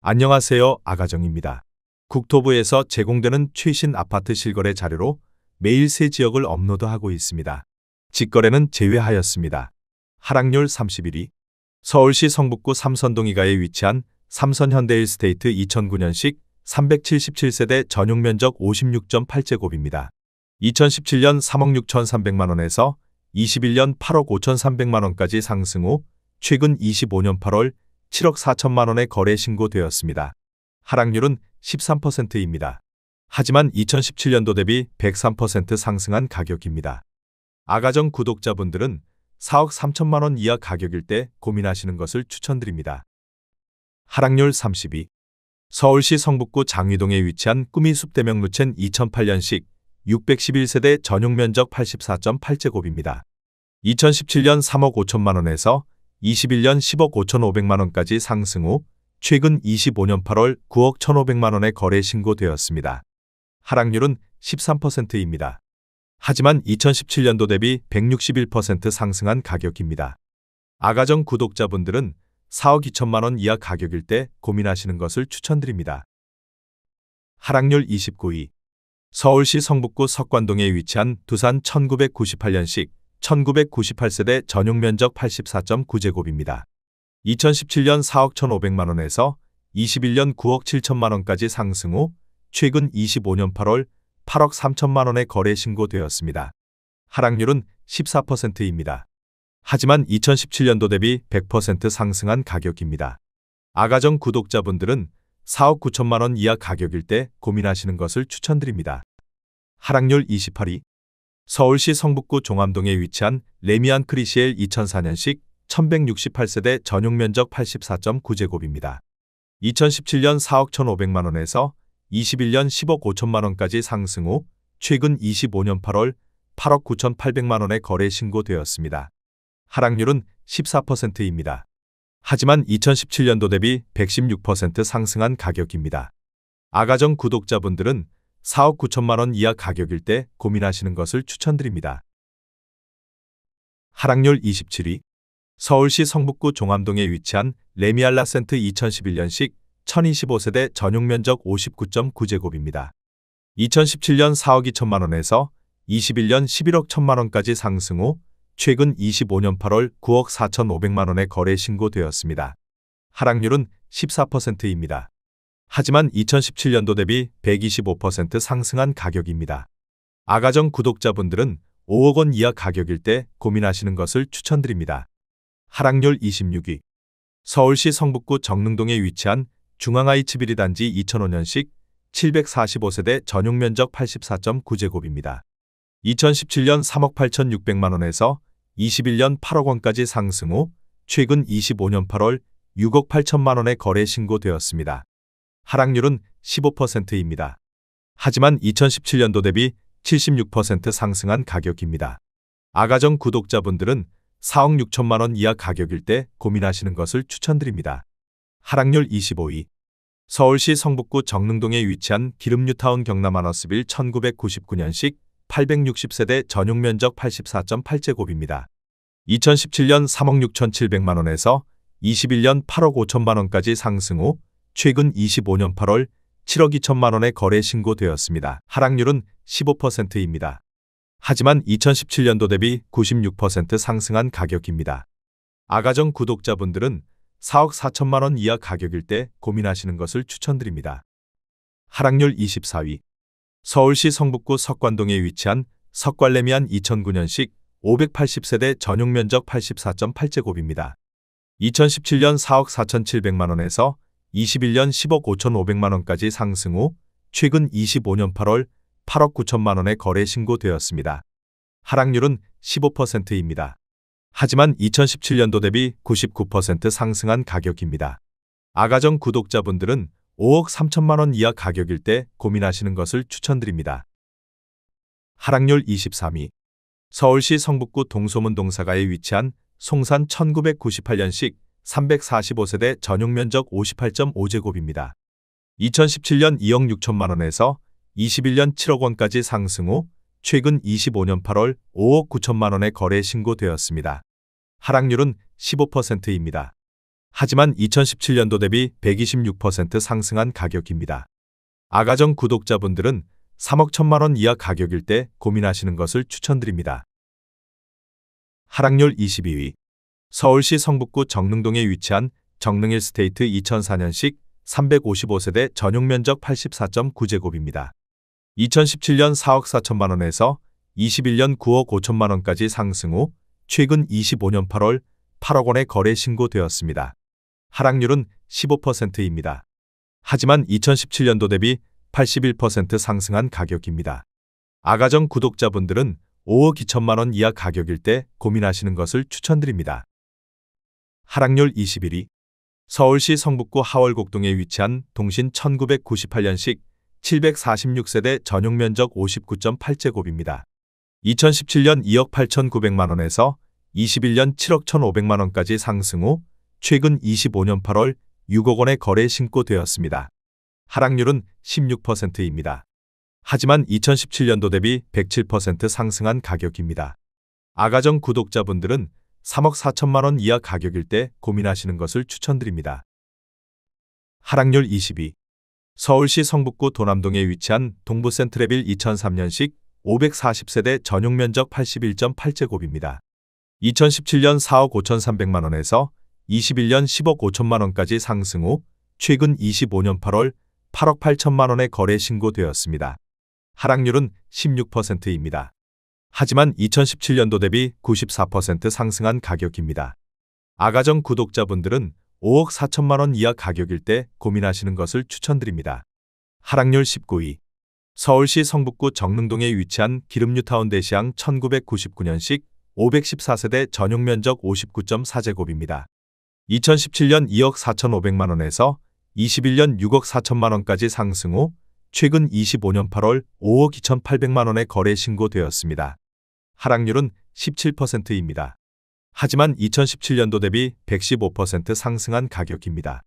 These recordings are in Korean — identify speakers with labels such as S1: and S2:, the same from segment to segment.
S1: 안녕하세요. 아가정입니다. 국토부에서 제공되는 최신 아파트 실거래 자료로 매일 새 지역을 업로드하고 있습니다. 직거래는 제외하였습니다. 하락률 31위. 서울시 성북구 삼선동2가에 위치한 삼선현대일스테이트 2009년식 377세대 전용면적 56.8제곱입니다. 2017년 3억 6,300만원에서 21년 8억 5,300만원까지 상승 후 최근 25년 8월 7억 4천만원에 거래 신고되었습니다. 하락률은 13%입니다. 하지만 2017년도 대비 103% 상승한 가격입니다. 아가정 구독자분들은 4억 3천만원 이하 가격일 때 고민하시는 것을 추천드립니다. 하락률 32. 서울시 성북구 장위동에 위치한 꿈이 숲대명 루첸 2008년식 611세대 전용면적 84.8제곱입니다. 2017년 3억 5천만원에서 21년 10억 5,500만원까지 상승 후 최근 25년 8월 9억 1,500만원에 거래 신고되었습니다. 하락률은 13%입니다. 하지만 2017년도 대비 161% 상승한 가격입니다. 아가정 구독자분들은 4억 2천만원 이하 가격일 때 고민하시는 것을 추천드립니다. 하락률 29위. 서울시 성북구 석관동에 위치한 두산 1998년식 1998세대 전용면적 84.9제곱입니다. 2017년 4억 1,500만원에서 21년 9억 7천만원까지 상승 후 최근 25년 8월 8억 3천만원에 거래 신고되었습니다. 하락률은 14%입니다. 하지만 2017년도 대비 100% 상승한 가격입니다. 아가정 구독자분들은 4억 9천만원 이하 가격일 때 고민하시는 것을 추천드립니다. 하락률 28위. 서울시 성북구 종암동에 위치한 레미안 크리시엘 2004년식 1168세대 전용면적 84.9제곱입니다. 2017년 4억 1,500만원에서 21년 10억 5천만원까지 상승 후 최근 25년 8월 8억 9,800만원에 거래 신고되었습니다. 하락률은 14%입니다. 하지만 2017년도 대비 116% 상승한 가격입니다. 아가정 구독자분들은 4억 9천만원 이하 가격일 때 고민하시는 것을 추천드립니다. 하락률 27위. 서울시 성북구 종암동에 위치한 레미알라센트 2011년식 1025세대 전용면적 59.9제곱입니다. 2017년 4억 2천만원에서 21년 11억 1천만원까지 상승 후 최근 25년 8월 9억 4,500만원에 거래 신고되었습니다. 하락률은 14%입니다. 하지만 2017년도 대비 125% 상승한 가격입니다. 아가정 구독자분들은 5억 원 이하 가격일 때 고민하시는 것을 추천드립니다. 하락률 26위. 서울시 성북구 정릉동에 위치한 중앙아이츠비리 단지 2005년식 745세대 전용면적 84.9제곱입니다. 2017년 3억 8,600만원에서 21년 8억 원까지 상승 후 최근 25년 8월 6억 8천만원에 거래 신고되었습니다. 하락률은 15%입니다. 하지만 2017년도 대비 76% 상승한 가격입니다. 아가정 구독자분들은 4억 6천만원 이하 가격일 때 고민하시는 것을 추천드립니다. 하락률 25위. 서울시 성북구 정릉동에 위치한 기름뉴타운 경남아너스빌 1999년식 860세대 전용면적 84.8제곱입니다. 2017년 3억 6,700만원에서 21년 8억 5천만원까지 상승 후 최근 25년 8월 7억 2천만원에 거래 신고되었습니다. 하락률은 15%입니다. 하지만 2017년도 대비 96% 상승한 가격입니다. 아가정 구독자분들은 4억 4천만원 이하 가격일 때 고민하시는 것을 추천드립니다. 하락률 24위. 서울시 성북구 석관동에 위치한 석관레미안 2009년식 580세대 전용면적 84.8제곱입니다. 2017년 4억 4,700만원에서 21년 10억 5,500만원까지 상승 후 최근 25년 8월 8억 9천만원에 거래 신고되었습니다. 하락률은 15%입니다. 하지만 2017년도 대비 99% 상승한 가격입니다. 아가정 구독자분들은 5억 3천만원 이하 가격일 때 고민하시는 것을 추천드립니다. 하락률 23위. 서울시 성북구 동소문 동사가에 위치한 송산 1998년식 345세대 전용면적 58.5제곱입니다. 2017년 2억 6천만원에서 21년 7억 원까지 상승 후 최근 25년 8월 5억 9천만원에 거래 신고되었습니다. 하락률은 15%입니다. 하지만 2017년도 대비 126% 상승한 가격입니다. 아가정 구독자분들은 3억 1천만 원 이하 가격일 때 고민하시는 것을 추천드립니다. 하락률 22위. 서울시 성북구 정릉동에 위치한 정릉힐스테이트 2004년식 355세대 전용 면적 84.9제곱입니다. 2017년 4억 4천만 원에서 21년 9억 5천만 원까지 상승 후 최근 25년 8월 8억 원에 거래 신고되었습니다. 하락률은 15%입니다. 하지만 2017년도 대비 81% 상승한 가격입니다. 아가정 구독자분들은 5억 2천만 원 이하 가격일 때 고민하시는 것을 추천드립니다. 하락률 21위. 서울시 성북구 하월곡동에 위치한 동신 1998년식 746세대 전용 면적 59.8제곱입니다. 2017년 2억 8,900만 원에서 21년 7억 1,500만 원까지 상승 후 최근 25년 8월 6억 원에 거래 신고되었습니다. 하락률은 16%입니다. 하지만 2017년도 대비 107% 상승한 가격입니다. 아가정 구독자분들은 3억 4천만 원 이하 가격일 때 고민하시는 것을 추천드립니다. 하락률 22. 서울시 성북구 도남동에 위치한 동부센트레빌 2003년식 540세대 전용 면적 81.8제곱입니다. 2017년 4억 5,300만 원에서 21년 10억 5천만 원까지 상승 후 최근 25년 8월 8억 8천만 원에 거래 신고되었습니다. 하락률은 16%입니다. 하지만 2017년도 대비 94% 상승한 가격입니다. 아가정 구독자분들은 5억 4천만 원 이하 가격일 때 고민하시는 것을 추천드립니다. 하락률 19위. 서울시 성북구 정릉동에 위치한 기름뉴타운 대시양 1999년식 514세대 전용 면적 59.4제곱입니다. 2017년 2억 4,500만 원에서 21년 6억 4천만 원까지 상승 후 최근 25년 8월 5억 2,800만 원에 거래 신고되었습니다. 하락률은 17%입니다. 하지만 2017년도 대비 115% 상승한 가격입니다.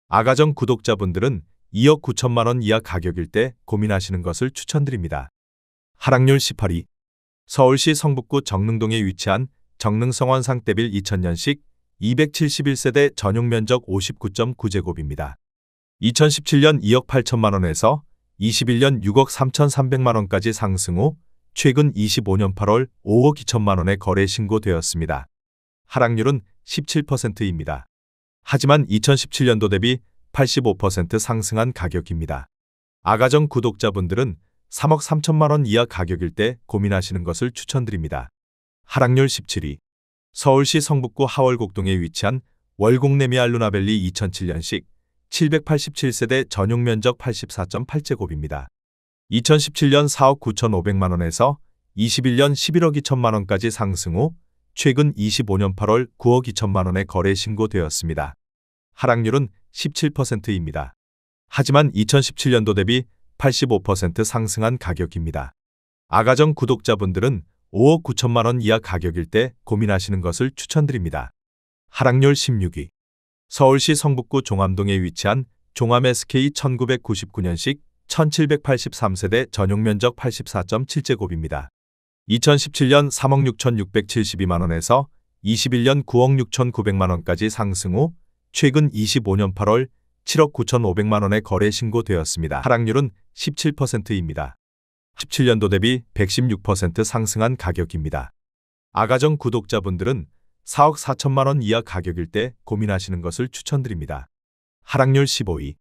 S1: 아가정 구독자분들은 2억 9천만 원 이하 가격일 때 고민하시는 것을 추천드립니다. 하락률 18위. 서울시 성북구 정릉동에 위치한 정릉성원 상대빌 2000년식 271세대 전용 면적 59.9제곱입니다. 2017년 2억 8천만 원에서 21년 6억 3,300만 원까지 상승 후 최근 25년 8월 5억 2천만 원에 거래 신고되었습니다. 하락률은 17%입니다. 하지만 2017년도 대비 85% 상승한 가격입니다. 아가정 구독자분들은 3억 3천만 원 이하 가격일 때 고민하시는 것을 추천드립니다. 하락률 17위. 서울시 성북구 하월곡동에 위치한 월곡레미알루나밸리 2007년식 787세대 전용 면적 84.8제곱입니다. 2017년 4억 9,500만 원에서 21년 11억 2천만 원까지 상승 후 최근 25년 8월 9억 2천만 원에 거래 신고되었습니다. 하락률은 17%입니다. 하지만 2017년도 대비 85% 상승한 가격입니다. 아가정 구독자분들은 5억 9천만 원 이하 가격일 때 고민하시는 것을 추천드립니다. 하락률 16위. 서울시 성북구 종암동에 위치한 종암 SK 1999년식 1783세대 전용 면적 84.7제곱입니다. 2017년 3억 6,672만 원에서 21년 9억 6,900만 원까지 상승 후 최근 25년 8월 7억 9,500만 원에 거래 신고되었습니다. 하락률은 17%입니다. 17년도 대비 116% 상승한 가격입니다. 아가정 구독자분들은 4억 4천만 원 이하 가격일 때 고민하시는 것을 추천드립니다. 하락률 15위.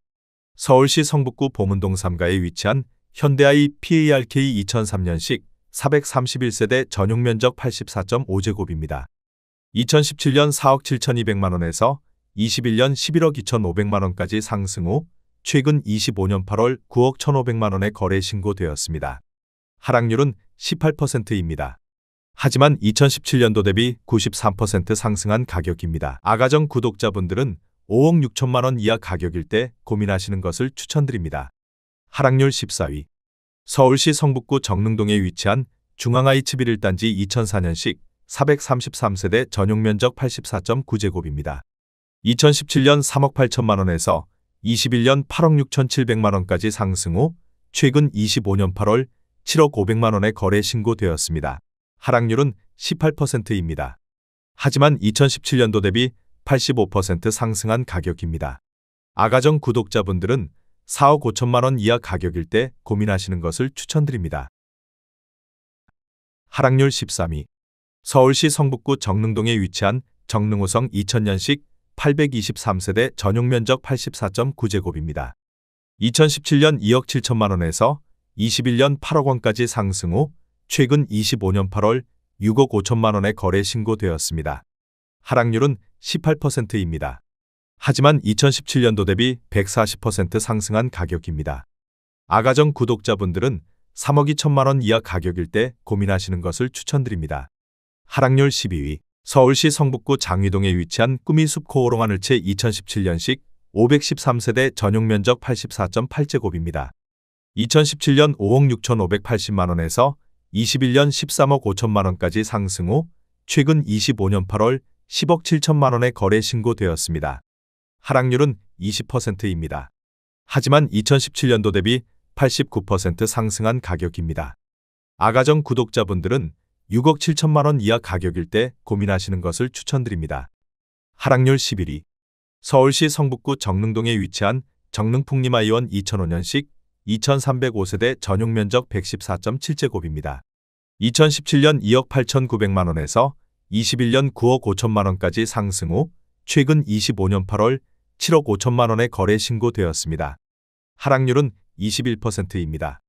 S1: 서울시 성북구 봉은동 3가에 위치한 현대아이 PARK 2003년식 431세대 전용 면적 84.5제곱입니다. 2017년 4억 7,200만 원에서 21년 11억 2,500만 원까지 상승 후 최근 25년 8월 9억 1,500만 원에 거래 신고되었습니다. 하락률은 18%입니다. 하지만 2017년도 대비 93% 상승한 가격입니다. 아가정 구독자분들은 5억 6천만 원 이하 가격일 때 고민하시는 것을 추천드립니다. 하락률 14위. 서울시 성북구 정릉동에 위치한 중앙아이츠 빌 1단지 2004년식 433세대 전용 면적 84.9제곱입니다. 2017년 3억 8천만 원에서 21년 8억 6,700만 원까지 상승 후 최근 25년 8월 7억 500만 원에 거래 신고되었습니다. 하락률은 18%입니다. 하지만 2017년도 대비 85% 상승한 가격입니다. 아가정 구독자분들은 4억 5천만 원 이하 가격일 때 고민하시는 것을 추천드립니다. 하락률 13위. 서울시 성북구 정릉동에 위치한 정릉호성 2000년식 823세대 전용면적 84.9제곱입니다. 2017년 2억 7천만 원에서 21년 8억 원까지 상승 후 최근 25년 8월 6억 5천만 원에 거래 신고되었습니다. 하락률은 18%입니다. 하지만 2017년도 대비 140% 상승한 가격입니다. 아가정 구독자분들은 3억 2천만 원 이하 가격일 때 고민하시는 것을 추천드립니다. 하락률 12위. 서울시 성북구 장위동에 위치한 꾸미숲 코오롱하늘채 2017년식 513세대 전용면적 84.8제곱입니다. 2017년 5억 6,580만 원에서 21년 13억 5천만 원까지 상승 후 최근 25년 8월 10억 7천만 원에 거래 신고되었습니다. 하락률은 20%입니다. 하지만 2017년도 대비 89% 상승한 가격입니다. 아가정 구독자분들은 6억 7천만 원 이하 가격일 때 고민하시는 것을 추천드립니다. 하락률 11위. 서울시 성북구 정릉동에 위치한 정릉풍림아이원 2005년식 2305세대 전용면적 114.7제곱입니다. 2017년 2억 8,900만 원에서 21년 9억 5천만 원까지 상승 후 최근 25년 8월 7억 5천만 원에 거래 신고되었습니다. 하락률은 21%입니다.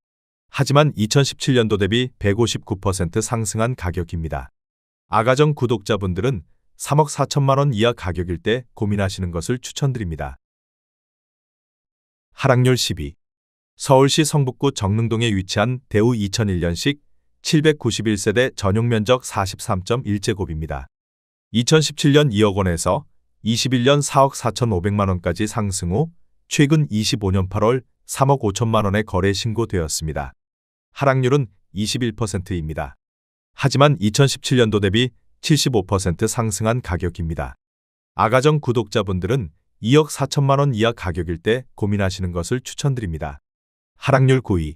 S1: 하지만 2017년도 대비 159% 상승한 가격입니다. 아가정 구독자분들은 3억 4천만 원 이하 가격일 때 고민하시는 것을 추천드립니다. 하락률 10위. 서울시 성북구 정릉동에 위치한 대우 2001년식 791세대 전용면적 43.1제곱입니다. 2017년 2억 원에서 21년 4억 4,500만 원까지 상승 후 최근 25년 8월 3억 5천만 원에 거래 신고되었습니다. 하락률은 21%입니다. 하지만 2017년도 대비 75% 상승한 가격입니다. 아가정 구독자분들은 2억 4천만 원 이하 가격일 때 고민하시는 것을 추천드립니다. 하락률 9위.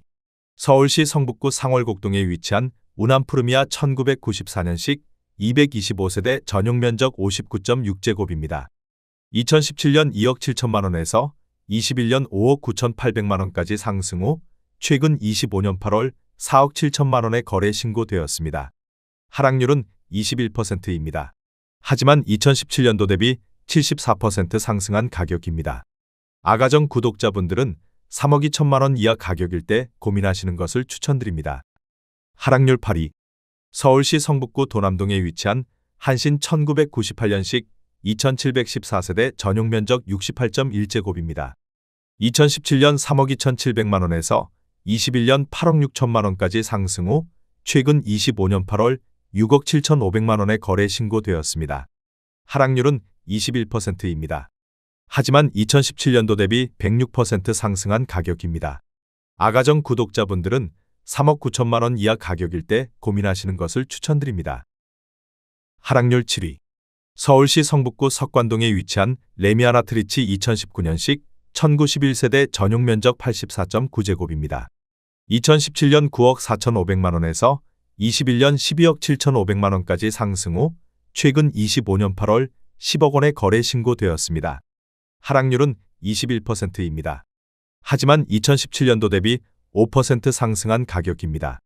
S1: 서울시 성북구 상월곡동에 위치한 우남푸르미아 1994년식 225세대 전용면적 59.6제곱입니다. 2017년 2억 7천만 원에서 21년 5억 9,800만 원까지 상승 후 최근 25년 8월 4억 7천만 원에 거래 신고되었습니다. 하락률은 21%입니다. 하지만 2017년도 대비 74% 상승한 가격입니다. 아가정 구독자분들은 3억 2천만 원 이하 가격일 때 고민하시는 것을 추천드립니다. 하락률 8위. 서울시 성북구 도남동에 위치한 한신 1998년식 2714세대 전용면적 68.1제곱입니다. 2017년 3억 2,700만 원에서 21년 8억 6천만 원까지 상승 후 최근 25년 8월 6억 7,500만 원에 거래 신고되었습니다. 하락률은 21%입니다. 하지만 2017년도 대비 106% 상승한 가격입니다. 아가정 구독자분들은 3억 9천만 원 이하 가격일 때 고민하시는 것을 추천드립니다. 하락률 7위. 서울시 성북구 석관동에 위치한 레미아나트리치 2019년식 1091세대 전용면적 84.9제곱입니다. 2017년 9억 4,500만 원에서 21년 12억 7,500만 원까지 상승 후 최근 25년 8월 10억 원에 거래 신고되었습니다. 하락률은 21%입니다. 하지만 2017년도 대비 5% 상승한 가격입니다.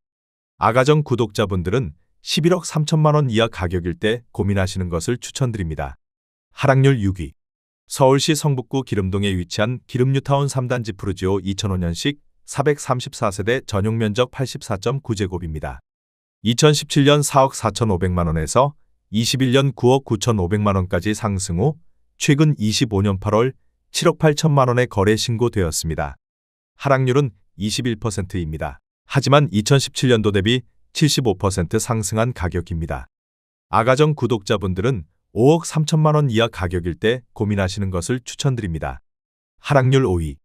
S1: 아가정 구독자분들은 11억 3천만 원 이하 가격일 때 고민하시는 것을 추천드립니다. 하락률 6위. 서울시 성북구 기름동에 위치한 기름뉴타운 3단지 푸르지오 2005년식 434세대 전용면적 84.9제곱입니다. 2017년 4억 4,500만 원에서 21년 9억 9,500만 원까지 상승 후 최근 25년 8월 7억 8천만 원에 거래 신고되었습니다. 하락률은 21%입니다. 하지만 2017년도 대비 75% 상승한 가격입니다. 아가정 구독자분들은 5억 3천만 원 이하 가격일 때 고민하시는 것을 추천드립니다. 하락률 5위.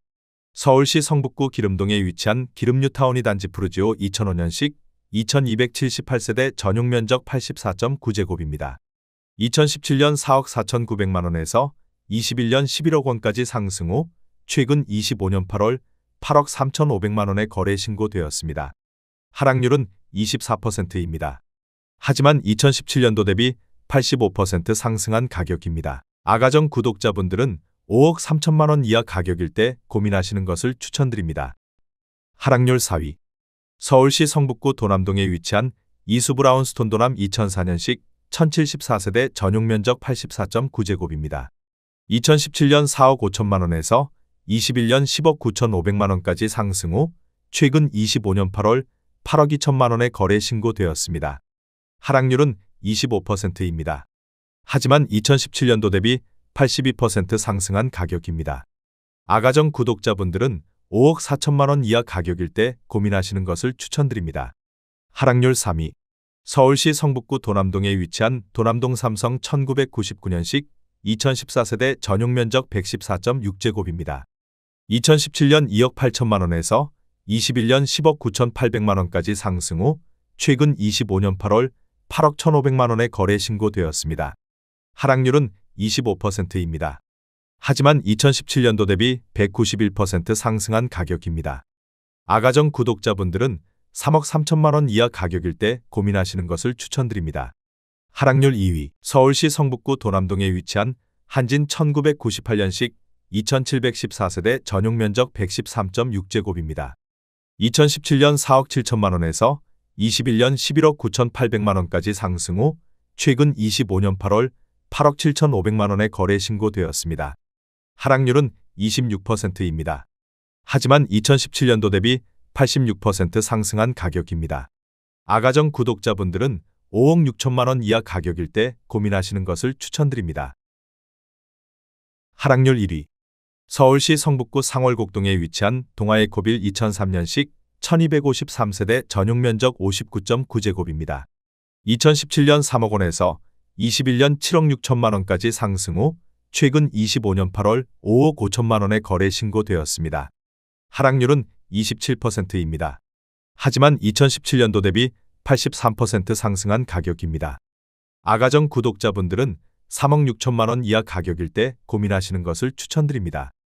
S1: 서울시 성북구 기름동에 위치한 기름뉴타운이 단지 푸르지오 2005년식 2278세대 전용면적 84.9제곱입니다. 2017년 4억 4,900만 원에서 21년 11억 원까지 상승 후 최근 25년 8월 8억 3,500만 원에 거래 신고되었습니다. 하락률은 24%입니다. 하지만 2017년도 대비 85% 상승한 가격입니다. 아가정 구독자분들은 5억 3천만 원 이하 가격일 때 고민하시는 것을 추천드립니다. 하락률 4위. 서울시 성북구 도남동에 위치한 이수브라운스톤 도남 2004년식 1074세대 전용 면적 84.9제곱입니다. 2017년 4억 5천만 원에서 21년 10억 9천5백만 원까지 상승 후 최근 25년 8월 8억 2천만 원에 거래 신고되었습니다. 하락률은 25%입니다. 하지만 2017년도 대비 82% 상승한 가격입니다. 아가정 구독자분들은 5억 4천만 원 이하 가격일 때 고민하시는 것을 추천드립니다. 하락률 3위. 서울시 성북구 도남동에 위치한 도남동 삼성 1999년식 2014세대 전용 면적 114.6제곱입니다. 2017년 2억 8천만 원에서 21년 10억 9천8백만 원까지 상승 후 최근 25년 8월 8억 1,500만 원에 거래 신고되었습니다. 하락률은 25%입니다. 하지만 2017년도 대비 191% 상승한 가격입니다. 아가정 구독자분들은 3억 3천만 원 이하 가격일 때 고민하시는 것을 추천드립니다. 하락률 2위. 서울시 성북구 도남동에 위치한 한진 1998년식 2714세대 전용 면적 113.6제곱입니다. 2017년 4억 7천만 원에서 21년 11억 9천8백만 원까지 상승 후 최근 25년 8월 8억 7천5백만 원에 거래 신고되었습니다. 하락률은 26%입니다. 하지만 2017년도 대비 86% 상승한 가격입니다. 아가정 구독자분들은 5억 6천만 원 이하 가격일 때 고민하시는 것을 추천드립니다. 하락률 1위. 서울시 성북구 상월곡동에 위치한 동아에코빌 2003년식 1253세대 전용 면적 59.9제곱입니다. 2017년 3억 원에서 21년 7억 6천만 원까지 상승 후 최근 25년 8월 5억 5천만 원에 거래 신고되었습니다. 하락률은 27%입니다. 하지만 2017년도 대비 83% 상승한 가격입니다. 아가정 구독자분들은 3억 6천만 원 이하 가격일 때 고민하시는 것을 추천드립니다.